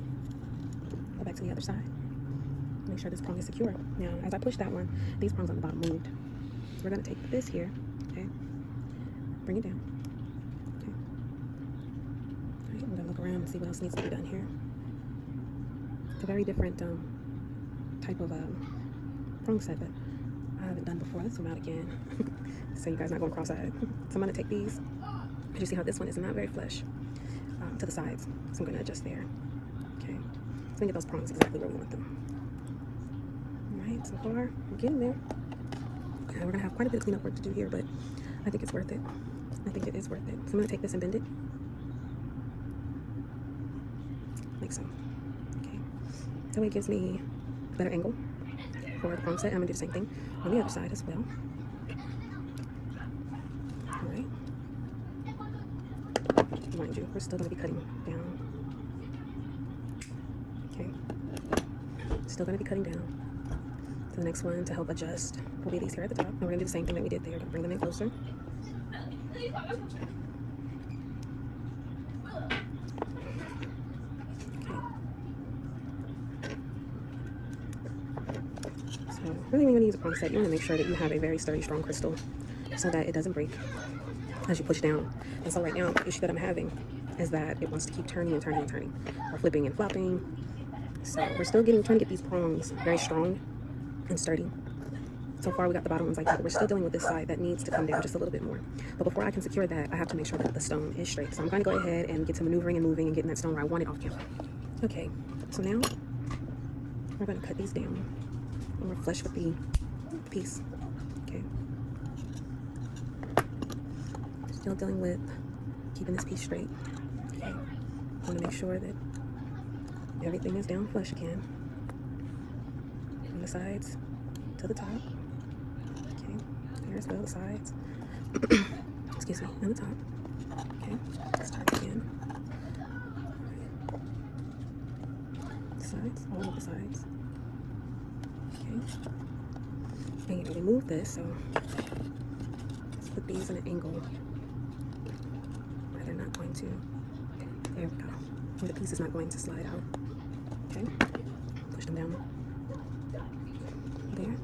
Go back to the other side. Make sure this prong is secure. Now, as I push that one, these prongs on the bottom moved. So we're going to take this here, okay? Bring it down. Okay. All right, I'm going to look around and see what else needs to be done here. It's a very different type of prong set that I haven't done before. Let's zoom out again so you guys not going cross-eyed. So I'm going to take these. As you see how this one is not very flush to the sides. So I'm going to adjust there. Okay. So we get those prongs exactly where we want them. All right, so far we're getting there. We're going to have quite a bit of cleanup work to do here, but I think it's worth it. I think it is worth it. So I'm going to take this and bend it. Like so. Okay. That way it gives me a better angle for the prong set. I'm going to do the same thing on the other side as well. All right. Mind you, we're still going to be cutting down. Okay. Still going to be cutting down. So the next one to help adjust will be these here at the top. And we're going to do the same thing that we did there. We're going to bring them in closer. Really, when you use a prong set, you want to make sure that you have a very sturdy, strong crystal so that it doesn't break as you push down. And so right now, the issue that I'm having is that it wants to keep turning and turning and turning, or flipping and flopping. So we're still trying to get these prongs very strong and sturdy. So far, we got the bottom ones like that, but we're still dealing with this side that needs to come down just a little bit more. But before I can secure that, I have to make sure that the stone is straight. So I'm going to go ahead and get to maneuvering and moving and getting that stone where I want it off camera. Okay, so now we're going to cut these down. And we're flush with the piece. Okay. Still dealing with keeping this piece straight. Okay. I want to make sure that Everything is down flush again. From the sides to the top. Okay, here as well, the sides. Excuse me, and the top. Okay, start again. The sides, all of the sides. Okay. And you know, we move this, so let's put these in an angle where they're not going to, there we go, where the piece is not going to slide out. Okay, push them down there.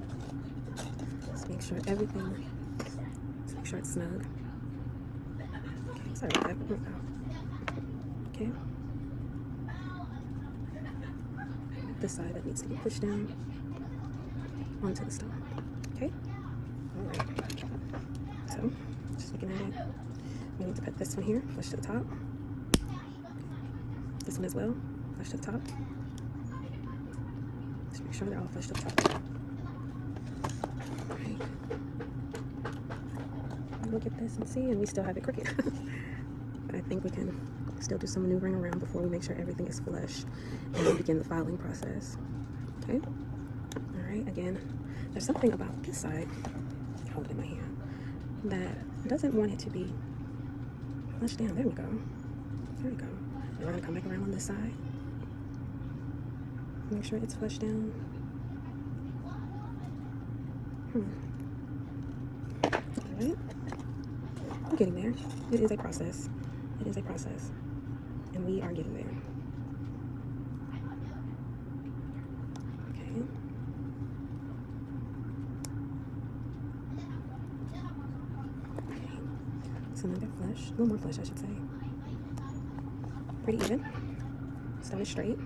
Just make sure everything, just make sure it's snug. Okay, sorry about that. Okay. This side that needs to be pushed down onto the stone. Okay? Alright. So, just looking at it, we need to put this one here, flush to the top. This one as well, flush to the top. Just make sure they're all flush to the top. Alright. Look at this and see, and we still have it crooked. But I think we can still do some maneuvering around before we make sure everything is flush and begin the filing process. Okay? Alright, again, there's something about this side, hold it in my hand, that doesn't want it to be flushed down. There we go. There we go. And we're going to come back around on this side. Make sure it's flushed down. Alright. I'm getting there. It is a process. It is a process. And we are getting there. Okay. So another flush, a little more flush I should say. Pretty even. Stone is straight.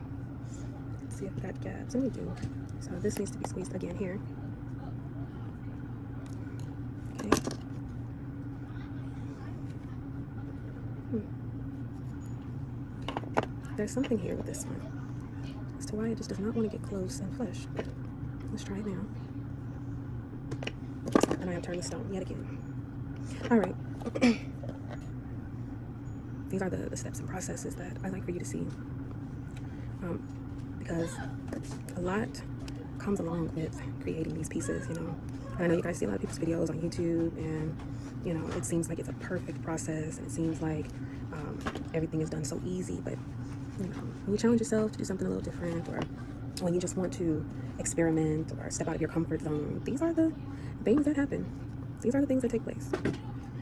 Let's see if we got gaps, and we do. So this needs to be squeezed again here. Okay. There's something here with this one as to why it just does not want to get close and flush. Let's try it now. And I have turned the stone yet again. All right. These are the steps and processes that I like for you to see, because a lot comes along with creating these pieces, you know. And I know you guys see a lot of people's videos on YouTube, and you know, it seems like it's a perfect process, and it seems like everything is done so easy. But you know, when you challenge yourself to do something a little different, or when you just want to experiment or step out of your comfort zone, these are the things that happen. These are the things that take place.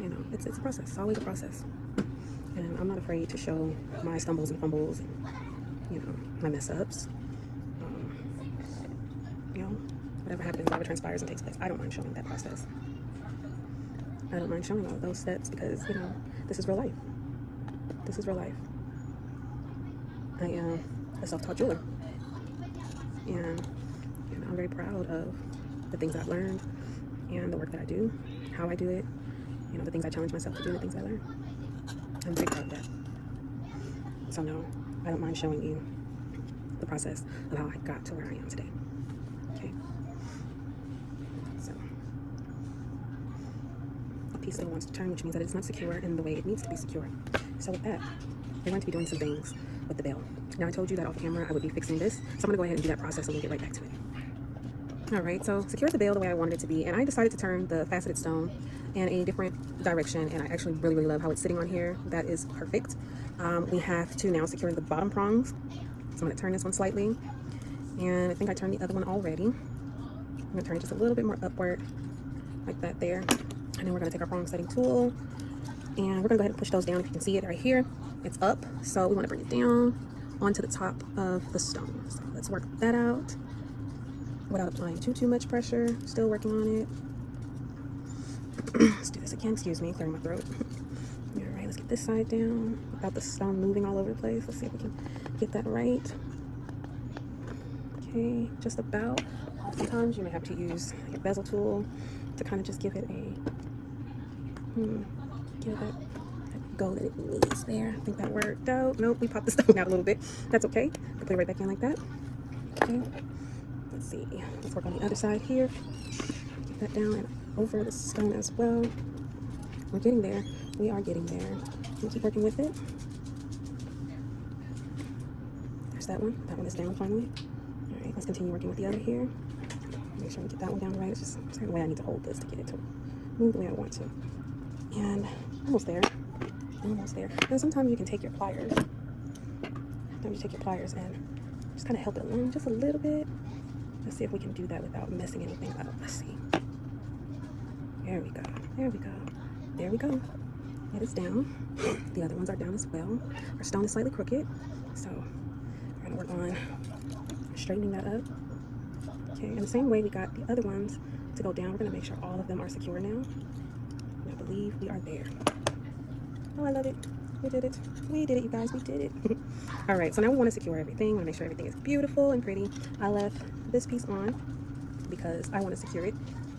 You know, it's a process. It's always a process. And I'm not afraid to show my stumbles and fumbles and, you know, my mess ups. You know, whatever happens, whatever transpires and takes place, I don't mind showing that process. I don't mind showing all those steps because, you know, this is real life. This is real life. I am a self-taught jeweler. And, you know, I'm very proud of the things I've learned and the work that I do, how I do it, you know, the things I challenge myself to do, the things I learn. I'm very proud of that. So no, I don't mind showing you the process of how I got to where I am today. Okay. So the piece still wants to turn, which means that it's not secure in the way it needs to be secure. So with that, we're going to be doing some things with the bail. Now I told you that off camera I would be fixing this, so I'm gonna go ahead and do that process and we'll get right back to it. Alright, so secure the bail the way I wanted it to be, and I decided to turn the faceted stone in a different direction, and I actually really love how it's sitting on here. That is perfect. We have to now secure the bottom prongs, so I'm going to turn this one slightly, and I think I turned the other one already. I'm going to turn it just a little bit more upward, like that there, and then we're going to take our prong setting tool, and we're going to go ahead and push those down. If you can see it right here, it's up, so we want to bring it down onto the top of the stone. So let's work that out without applying too much pressure. Still working on it. Let's do this again. Excuse me, clearing my throat. All right, let's get this side down without the stone moving all over the place. Let's see if we can get that right. Okay, just about. Sometimes you may have to use your bezel tool to kind of just give it a give it that go that it needs there. I think that worked out. Nope, we popped the stone out a little bit. That's okay. I'll put it right back in like that. Okay. Let's see. Let's work on the other side here. Get that down and over the stone as well. We're getting there. We are getting there. We'll keep working with it. There's there's that one. That one is down finally. All right, let's continue working with the other here. Make sure we get that one down right. It's just a certain way I need to hold this to get it to move the way I want to. And almost there. Almost there. And sometimes you can take your pliers. Sometimes you take your pliers and just kind of help it along just a little bit. Let's see if we can do that without messing anything up. Let's see. There we go. There we go. There we go. It is down. The other ones are down as well. Our stone is slightly crooked, so we're gonna work on straightening that up. Okay, and the same way we got the other ones to go down, we're gonna make sure all of them are secure now. And I believe we are there. Oh, I love it. We did it. We did it, you guys. We did it. All right, so now we want to secure everything. We want to make sure everything is beautiful and pretty. I left this piece on because I want to secure it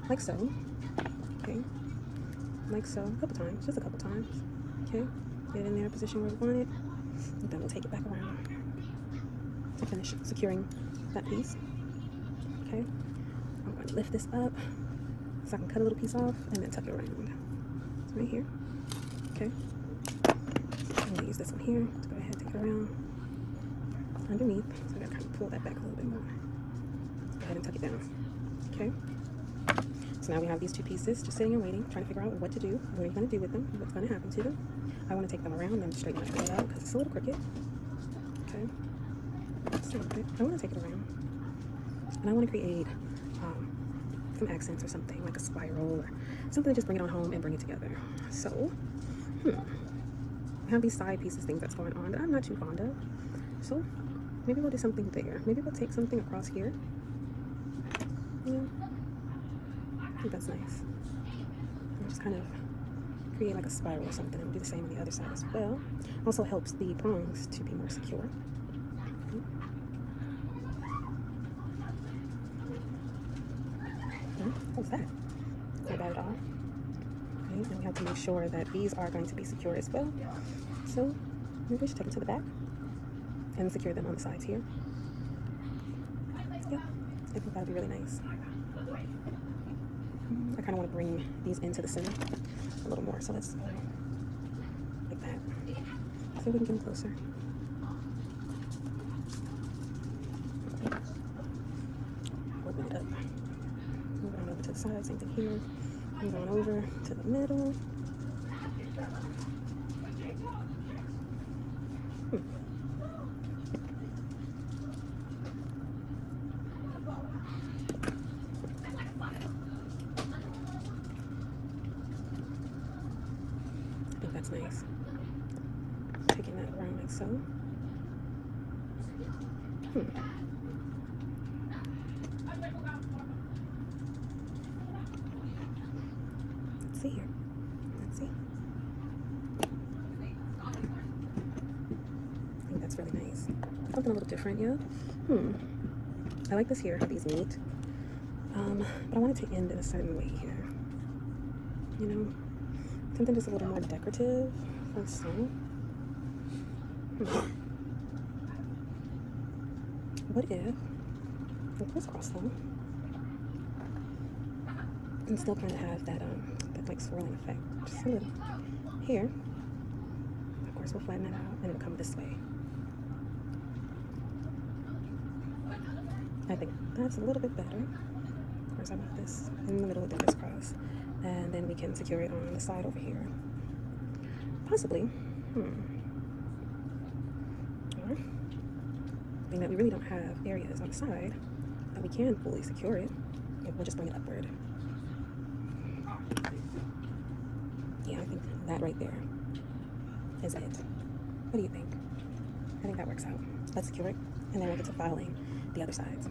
like so. Okay, like so, a couple times, just a couple times. Okay, get it in there, position where we want it, and then we'll take it back around to finish securing that piece. Okay, I'm going to lift this up so I can cut a little piece off and then tuck it around. It's right here. Okay, I'm going to use this one here to go ahead and take it around underneath. So I got to kind of pull that back a little bit more. Go ahead and tuck it down. Okay. So now we have these two pieces just sitting and waiting, trying to figure out what to do, what are you going to do with them, what's going to happen to them. I want to take them around and straighten my head out because it's a little crooked. Okay. So I want to take it around. And I want to create some accents or something, like a spiral or something to just bring it on home and bring it together. So, I have these side pieces, things that's going on that I'm not too fond of. So, maybe we'll do something there. Maybe we'll take something across here. Yeah. I think that's nice. And just kind of create like a spiral or something. And we'll do the same on the other side as well. Also helps the prongs to be more secure. Okay. What was that? Not bad at all. Okay, and we have to make sure that these are going to be secure as well. So maybe we should take them to the back and secure them on the sides here. Yeah, I think that'll be really nice. I kind of want to bring these into the center a little more, so let's like that. See if we can get them closer. Open it up. Move on over to the side, same thing here. Move on over to the middle. I think that's nice. Taking that around like so. Let's see here. Let's see. I think that's really nice. Something a little different, yeah? I like this here, how these meet. But I want it to end in a certain way here. You know? Something just a little more decorative, like so. What if we crisscross them and still kind of have that like swirling effect, just a little here. Of course, we'll flatten that out and it'll come this way. I think that's a little bit better. Of course, I want this in the middle of the crisscross, and then we can secure it on the side over here. Possibly. Or being that we really don't have areas on the side that we can fully secure it, we'll just bring it upward. Yeah, I think that right there is it. What do you think? I think that works out. Let's secure it, and then we'll get to filing the other sides.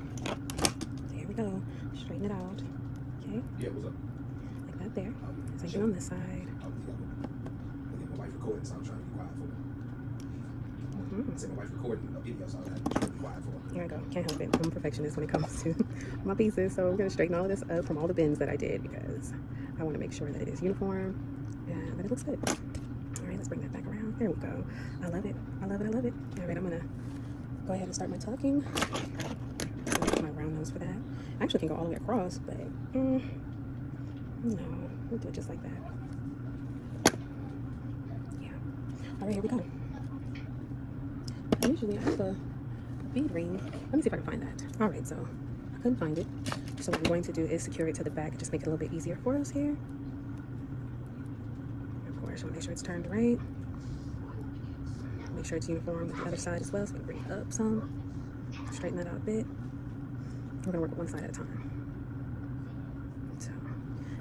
There we go. Straighten it out. Okay? Yeah, what's up? Like that there. Same thing on this side. My wife recording, so I'm trying to be quiet for her. I said my wife recording a video, so I'm trying to be quiet for her. Here I go. Can't help it. I'm a perfectionist when it comes to my pieces, so I'm going to straighten all of this up from all the bends that I did because I want to make sure that it is uniform and that it looks good. All right, let's bring that back around. There we go. I love it. I love it. I love it. All right, I'm going to go ahead and start my tucking. My round nose for that. I actually can go all the way across, but no, we'll do it just like that. Yeah. All right, here we go. Usually I have a bead ring. Let me see if I can find that. All right, so I couldn't find it. So what we're going to do is secure it to the back and just make it a little bit easier for us here. Of course, you want to make sure it's turned right. Make sure it's uniform with the other side as well. So we bring it up some, straighten that out a bit. We're gonna work with one side at a time. So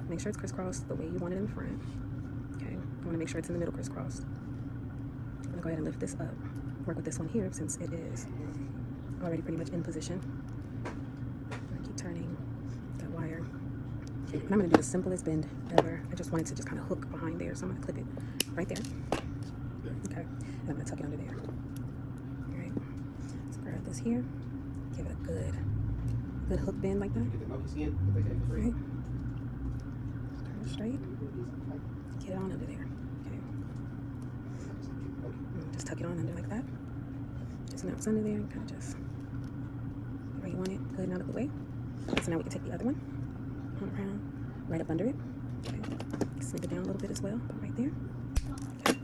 make sure it's crisscrossed the way you want it in the front. Okay, you want to make sure it's in the middle crisscrossed. I'm gonna go ahead and lift this up. Work with this one here since it is already pretty much in position. I'm gonna keep turning that wire. And I'm gonna do the simplest bend ever. I just wanted to just kind of hook behind there, so I'm gonna clip it right there. Okay, and I'm gonna tuck it under there. All right, let's grab this here. Give it a good hook bend like that. Right. Turn it straight. Get it on under there. Okay. Just tuck it on under like that. Just now it's under there and kind of just where you want it. Good and out of the way. So now we can take the other one around, right up under it. Okay. Snip it down a little bit as well, but right there. Okay.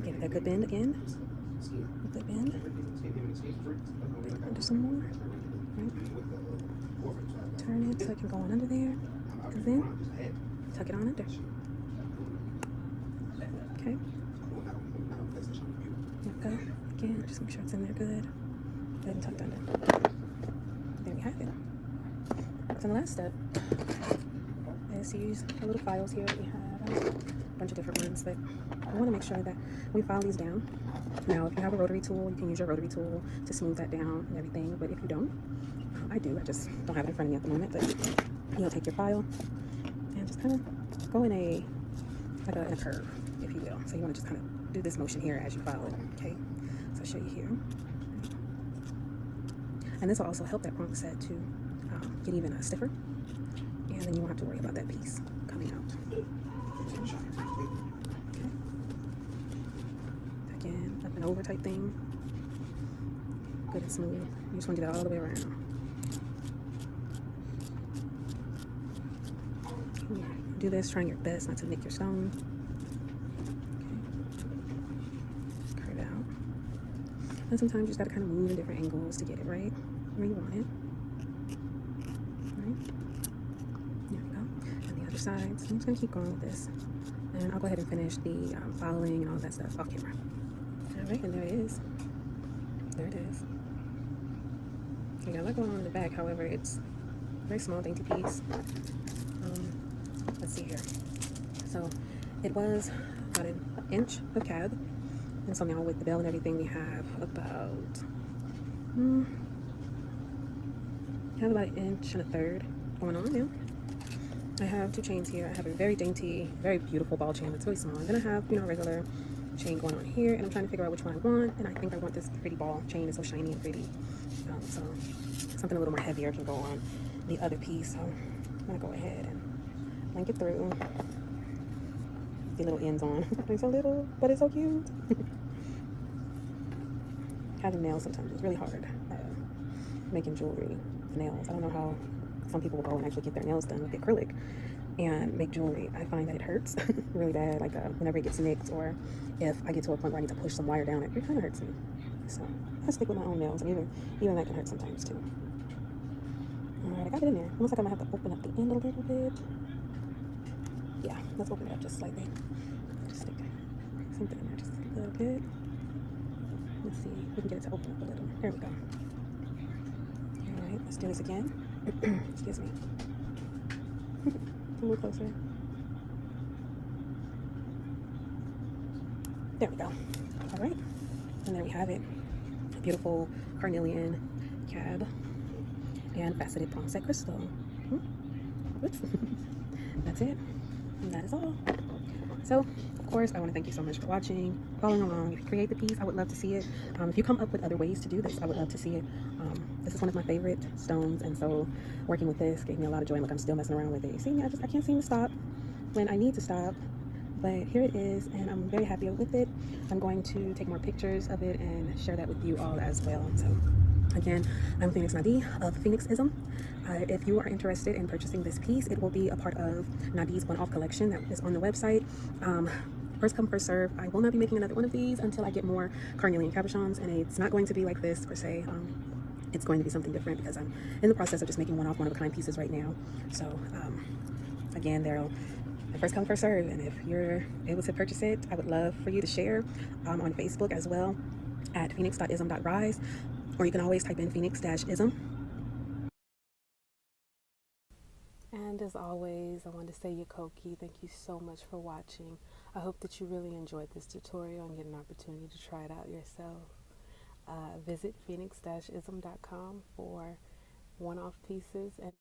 Give it that good bend again. Good bend. Do some more. Right. Turn it so it can go on under there. And then tuck it on under. Okay. There we go. Again, just make sure it's in there good. Good and tucked under. There we have it. So the last step is to use our little files here that we have. A bunch of different ones, but I want to make sure that we file these down. Now, if you have a rotary tool, you can use your rotary tool to smooth that down and everything. But if you don't, I do. I just don't have it in front of me at the moment. But you'll take your file and just kind of go in a curve, if you will. So you want to just kind of do this motion here as you file it. Okay. So I'll show you here. And this will also help that prong set to get even stiffer. And then you won't have to worry about that piece coming out. Okay. Again, up and over type thing. Good and smooth. You just want to do that all the way around. Do this, trying your best not to nick your stone. Okay. Curve it out. And sometimes you just gotta kind of move in different angles to get it right where you want it. Right? There we go. And the other side. So I'm just gonna keep going with this. And I'll go ahead and finish the filing and all that stuff off camera. Alright, and there it is. There it is. You got a lot going on in the back, however, it's a very small, dainty piece. Let's see here. So it was about an inch of cab. And so now with the bell and everything, we have about an inch and a third going on now. I have two chains here. I have a very dainty, very beautiful ball chain that's really small. And then I have, a regular chain going on here. And I'm trying to figure out which one I want. And I think I want this pretty ball chain. It's so shiny and pretty. So something a little more heavier can go on the other piece. So I'm going to go ahead and link it through. The little ends on. It's so little, but it's so cute. Having nails sometimes is really hard. Making jewelry, nails. I don't know how some people will go and actually get their nails done with acrylic and make jewelry. I find that it hurts really bad. Like whenever it gets nicked, or if I get to a point where I need to push some wire down, it kind of hurts me. So I stick with my own nails, and even that can hurt sometimes too. All right, I got it in there. Looks like I'm gonna have to open up the end a little bit. Yeah, let's open it up just slightly. Just stick something in there just a little bit. Let's see if we can get it to open up a little. There we go. All right, let's do this again. Excuse me. A little closer. There we go. All right, and there we have it. A beautiful carnelian cab and faceted prong set crystal. Oops. That's it. And that is all. So, of course, I want to thank you so much for watching, following along. If you create the piece, I would love to see it. If you come up with other ways to do this, I would love to see it. This is one of my favorite stones, and so working with this gave me a lot of joy. Look, I'm still messing around with it. You see me? I can't seem to stop when I need to stop. But here it is, and I'm very happy with it. I'm going to take more pictures of it and share that with you all as well. So, again, I'm Phoenix-Ism of Phoenix-Ism. If you are interested in purchasing this piece, it will be a part of Nadi's one-off collection that is on the website. first come, first serve. I will not be making another one of these until I get more Carnelian Cabochons, and it's not going to be like this per se. It's going to be something different because I'm in the process of just making one-of-a-kind pieces right now. So again, they're first come, first serve, and if you're able to purchase it, I would love for you to share on Facebook as well at phoenix.ism.rise, or you can always type in phoenix-ism. And as always, I want to say Yakoki, thank you so much for watching. I hope that you really enjoyed this tutorial and get an opportunity to try it out yourself. Visit phoenix-ism.com for one-off pieces and